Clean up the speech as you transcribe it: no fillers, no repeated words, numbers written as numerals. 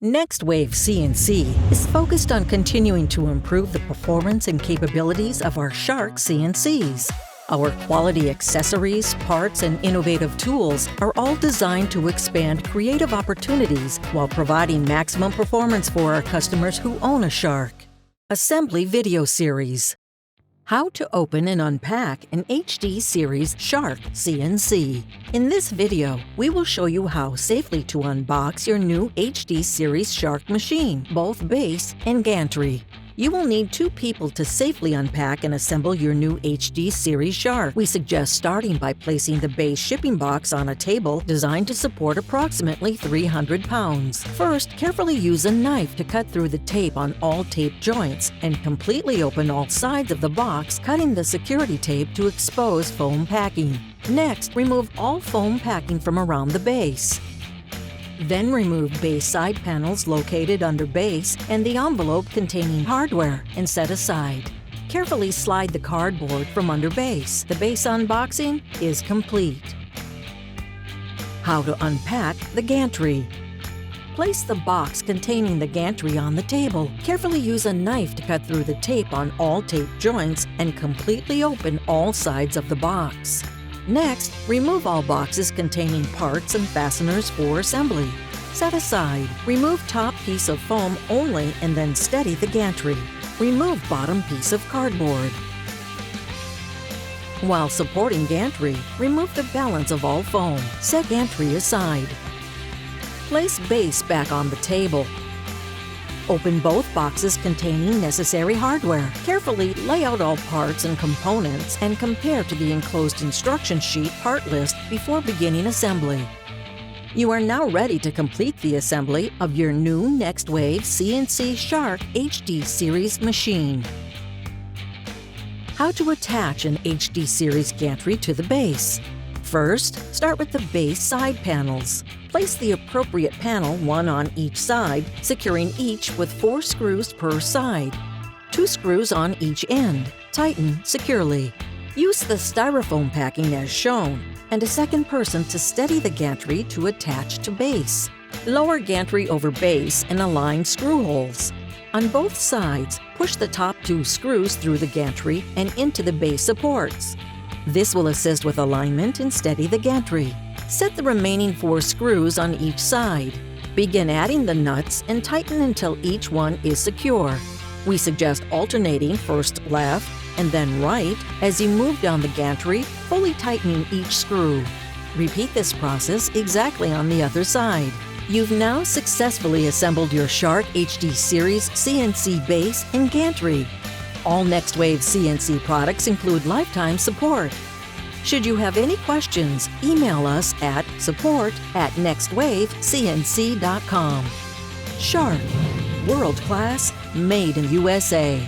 Next Wave CNC is focused on continuing to improve the performance and capabilities of our Shark CNCs. Our quality accessories, parts, and innovative tools are all designed to expand creative opportunities while providing maximum performance for our customers who own a Shark. Assembly Video Series: How to open and unpack an HD Series Shark CNC. In this video, we will show you how safely to unbox your new HD Series Shark machine, both base and gantry. You will need 2 people to safely unpack and assemble your new HD Series Shark. We suggest starting by placing the base shipping box on a table designed to support approximately 300 pounds. First, carefully use a knife to cut through the tape on all tape joints and completely open all sides of the box, cutting the security tape to expose foam packing. Next, remove all foam packing from around the base. Then remove base side panels located under base and the envelope containing hardware and set aside. Carefully slide the cardboard from under base. The base unboxing is complete. How to unpack the gantry. Place the box containing the gantry on the table. Carefully use a knife to cut through the tape on all tape joints and completely open all sides of the box. Next, remove all boxes containing parts and fasteners for assembly. Set aside. Remove top piece of foam only and then steady the gantry. Remove bottom piece of cardboard. While supporting gantry, remove the balance of all foam. Set gantry aside. Place base back on the table. Open both boxes containing necessary hardware. Carefully lay out all parts and components and compare to the enclosed instruction sheet part list before beginning assembly. You are now ready to complete the assembly of your new Next Wave CNC Shark HD Series machine. How to attach an HD Series gantry to the base. First, start with the base side panels. Place the appropriate panel, one on each side, securing each with 4 screws per side. 2 screws on each end. Tighten securely. Use the styrofoam packing as shown, and a second person to steady the gantry to attach to base. Lower gantry over base and align screw holes. On both sides, push the top 2 screws through the gantry and into the base supports. This will assist with alignment and steady the gantry. Set the remaining 4 screws on each side. Begin adding the nuts and tighten until each one is secure. We suggest alternating first left and then right as you move down the gantry, fully tightening each screw. Repeat this process exactly on the other side. You've now successfully assembled your Shark HD Series CNC base and gantry. All Next Wave CNC products include lifetime support. Should you have any questions, email us at support@nextwavecnc.com. Shark, world class, made in USA.